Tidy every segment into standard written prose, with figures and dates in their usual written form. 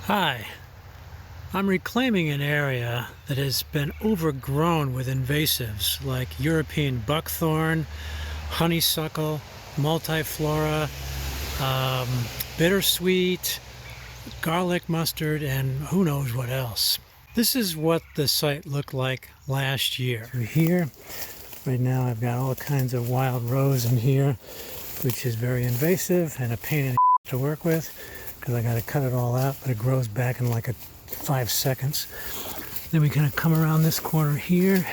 Hi, I'm reclaiming an area that has been overgrown with invasives like European buckthorn, honeysuckle, multiflora, um, bittersweet, garlic mustard, and who knows what else. This is what the site looked like last year. Here, right now, I've got all kinds of wild rose in here, which is very invasive and a pain in the to work with because I got to cut it all out, but it grows back in like 5 seconds. Then we kind of come around this corner here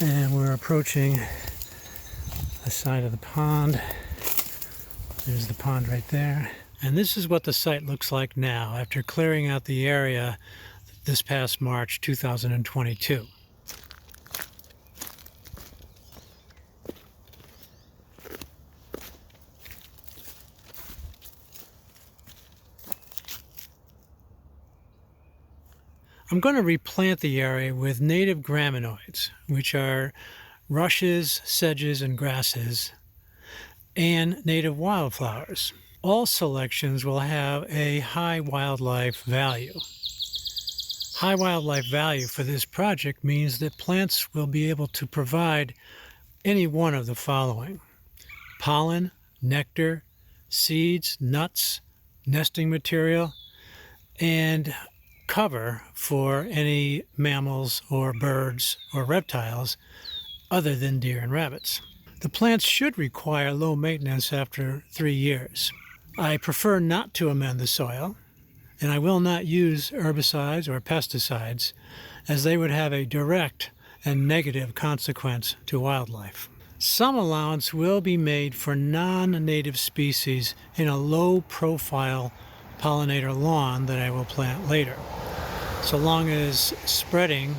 and we're approaching the side of the pond. There's the pond right there. And this is what the site looks like now after clearing out the area this past March 2022. I'm going to replant the area with native graminoids, which are rushes, sedges, and grasses, and native wildflowers. All selections will have a high wildlife value. High wildlife value for this project means that plants will be able to provide any one of the following: pollen, nectar, seeds, nuts, nesting material, and cover for any mammals or birds or reptiles other than deer and rabbits. The plants should require low maintenance after 3 years. I prefer not to amend the soil, and I will not use herbicides or pesticides as they would have a direct and negative consequence to wildlife. Some allowance will be made for non-native species in a low-profile pollinator lawn that I will plant later, so long as spreading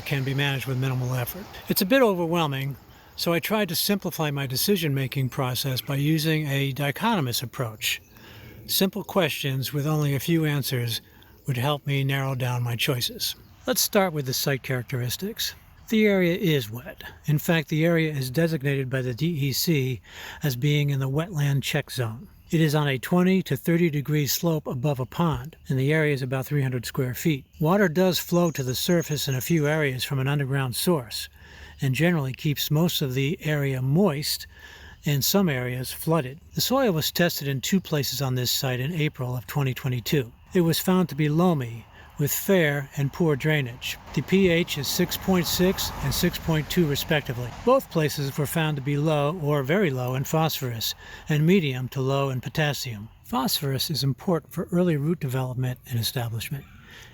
can be managed with minimal effort. It's a bit overwhelming, so I tried to simplify my decision-making process by using a dichotomous approach. Simple questions with only a few answers would help me narrow down my choices. Let's start with the site characteristics. The area is wet. In fact, the area is designated by the DEC as being in the wetland check zone. It is on a 20 to 30 degree slope above a pond, and the area is about 300 square feet. Water does flow to the surface in a few areas from an underground source, and generally keeps most of the area moist and some areas flooded. The soil was tested in 2 places on this site in April of 2022. It was found to be loamy, with fair and poor drainage. The pH is 6.6 and 6.2 respectively. Both places were found to be low or very low in phosphorus and medium to low in potassium. Phosphorus is important for early root development and establishment.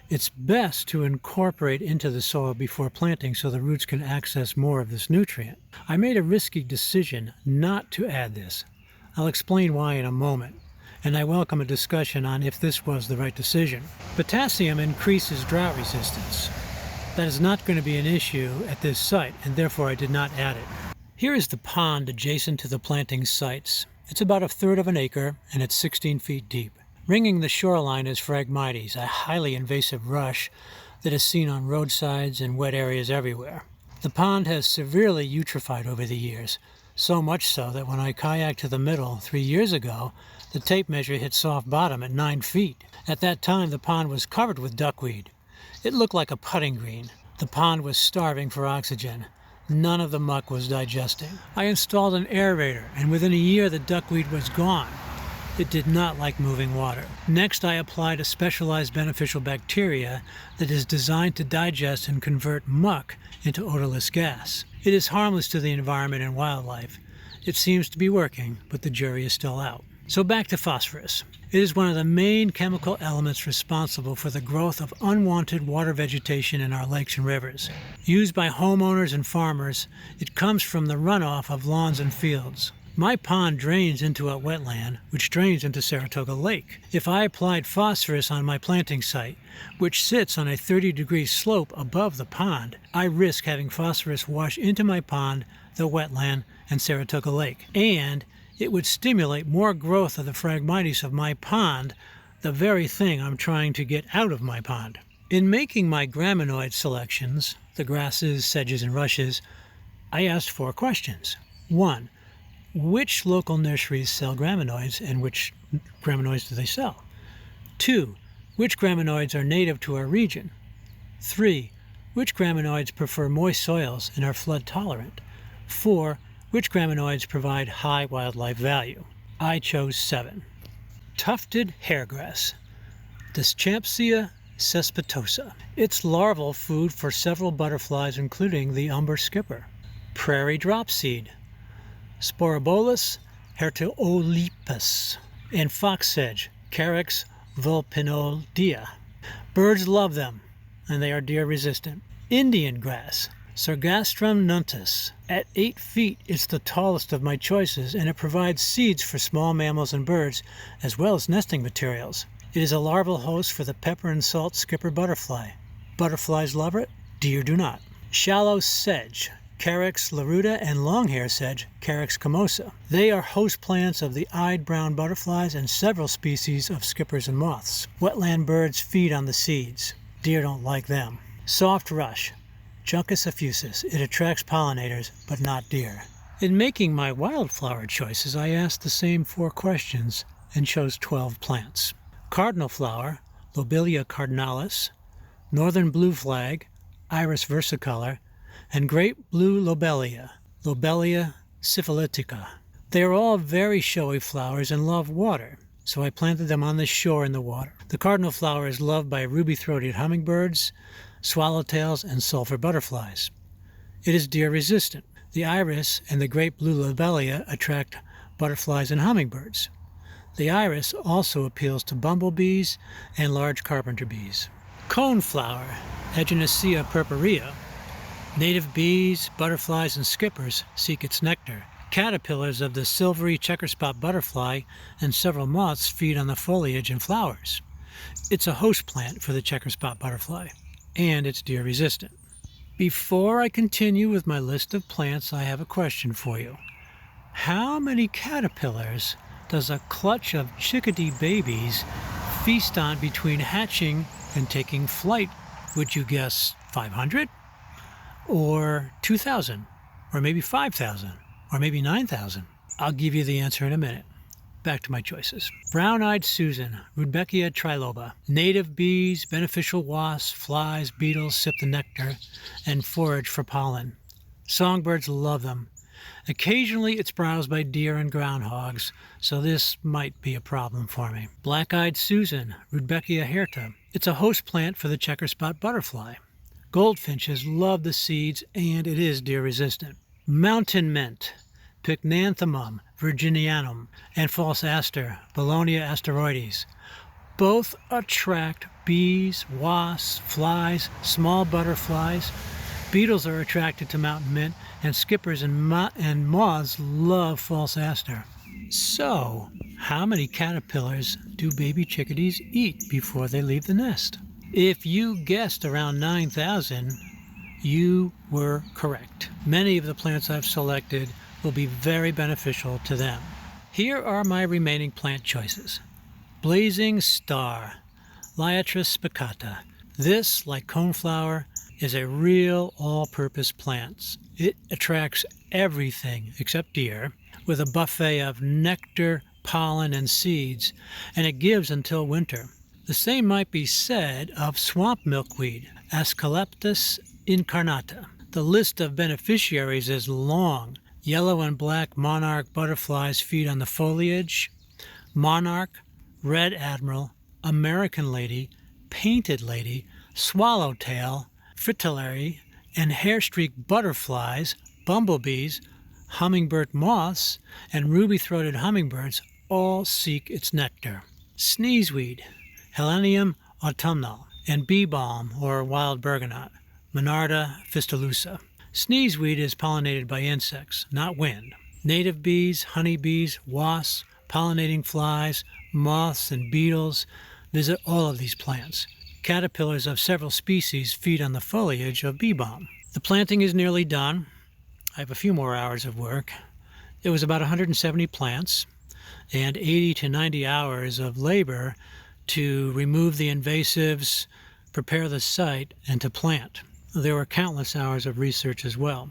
It's best to incorporate into the soil before planting so the roots can access more of this nutrient. I made a risky decision not to add this. I'll explain why in a moment, and I welcome a discussion on if this was the right decision. Potassium increases drought resistance. That is not going to be an issue at this site, and therefore I did not add it. Here is the pond adjacent to the planting sites. It's about 1/3 of an acre, and it's 16 feet deep. Ringing the shoreline is Phragmites, a highly invasive rush that is seen on roadsides and wet areas everywhere. The pond has severely eutrophied over the years, so much so that when I kayaked to the middle 3 years ago, the tape measure hit soft bottom at 9 feet. At that time, the pond was covered with duckweed. It looked like a putting green. The pond was starving for oxygen. None of the muck was digesting. I installed an aerator, and within a year the duckweed was gone. It did not like moving water. Next, I applied a specialized beneficial bacteria that is designed to digest and convert muck into odorless gas. It is harmless to the environment and wildlife. It seems to be working, but the jury is still out. So back to phosphorus. It is one of the main chemical elements responsible for the growth of unwanted water vegetation in our lakes and rivers. Used by homeowners and farmers, it comes from the runoff of lawns and fields. My pond drains into a wetland, which drains into Saratoga Lake. If I applied phosphorus on my planting site, which sits on a 30-degree slope above the pond, I risk having phosphorus wash into my pond, the wetland, and Saratoga Lake. And it would stimulate more growth of the Phragmites of my pond, the very thing I'm trying to get out of my pond. In making my graminoid selections, the grasses, sedges, and rushes, I asked 4 questions. 1. Which local nurseries sell graminoids and which graminoids do they sell? 2. Which graminoids are native to our region? 3. Which graminoids prefer moist soils and are flood tolerant? 4. Which graminoids provide high wildlife value? I chose 7. Tufted hairgrass, Deschampsia cespitosa. It's larval food for several butterflies, including the umber skipper. Prairie dropseed, Sporobolus herteolepis, and fox sedge, Carex vulpinoldia. Birds love them, and they are deer resistant. Indian grass, Sargastrum nuntus. At 8 feet, it's the tallest of my choices, and it provides seeds for small mammals and birds, as well as nesting materials. It is a larval host for the pepper and salt skipper butterfly. Butterflies love it, deer do not. Shallow sedge, Carex laruta, and longhair sedge, Carex comosa. They are host plants of the eyed brown butterflies and several species of skippers and moths. Wetland birds feed on the seeds. Deer don't like them. Soft rush, Juncus effusus. It attracts pollinators, but not deer. In making my wildflower choices, I asked the same 4 questions and chose 12 plants. Cardinal flower, Lobelia cardinalis, northern blue flag, Iris versicolor, and great blue lobelia, Lobelia syphilitica. They are all very showy flowers and love water, so I planted them on the shore in the water. The cardinal flower is loved by ruby-throated hummingbirds, swallowtails, and sulfur butterflies. It is deer resistant. The iris and the great blue lobelia attract butterflies and hummingbirds. The iris also appeals to bumblebees and large carpenter bees. Coneflower, Echinacea purpurea. Native bees, butterflies, and skippers seek its nectar. Caterpillars of the silvery checkerspot butterfly and several moths feed on the foliage and flowers. It's a host plant for the checkerspot butterfly, and it's deer resistant. Before I continue with my list of plants, I have a question for you. How many caterpillars does a clutch of chickadee babies feast on between hatching and taking flight? Would you guess 500? Or 2,000? Or maybe 5,000? Or maybe 9,000? I'll give you the answer in a minute. Back to my choices. Brown-eyed Susan, Rudbeckia triloba. Native bees, beneficial wasps, flies, beetles sip the nectar and forage for pollen. Songbirds love them. Occasionally it's browsed by deer and groundhogs, so this might be a problem for me. Black-eyed Susan, Rudbeckia hirta. It's a host plant for the checkerspot butterfly. Goldfinches love the seeds, and it is deer resistant. Mountain mint, Pycnanthemum virginianum, and false aster, Belonia asteroides. Both attract bees, wasps, flies, small butterflies. Beetles are attracted to mountain mint, and skippers and moths love false aster. So, how many caterpillars do baby chickadees eat before they leave the nest? If you guessed around 9,000, you were correct. Many of the plants I've selected will be very beneficial to them. Here are my remaining plant choices. Blazing star, Liatris spicata. This, like coneflower, is a real all-purpose plant. It attracts everything except deer with a buffet of nectar, pollen, and seeds, and it gives until winter. The same might be said of swamp milkweed, Asclepias incarnata. The list of beneficiaries is long. Yellow and black monarch butterflies feed on the foliage. Monarch, red admiral, American lady, painted lady, swallowtail, fritillary, and hair-streaked butterflies, bumblebees, hummingbird moths, and ruby-throated hummingbirds all seek its nectar. Sneezeweed, Helenium autumnal, and bee balm, or wild bergamot, Monarda fistulosa. Sneezeweed is pollinated by insects, not wind. Native bees, honeybees, wasps, pollinating flies, moths, and beetles visit all of these plants. Caterpillars of several species feed on the foliage of bee balm. The planting is nearly done. I have a few more hours of work. It was about 170 plants and 80 to 90 hours of labor to remove the invasives, prepare the site, and to plant. There were countless hours of research as well.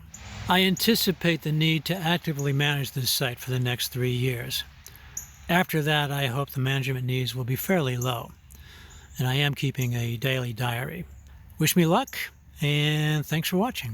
I anticipate the need to actively manage this site for the next 3 years. After that, I hope the management needs will be fairly low. and I am keeping a daily diary. Wish me luck, and thanks for watching.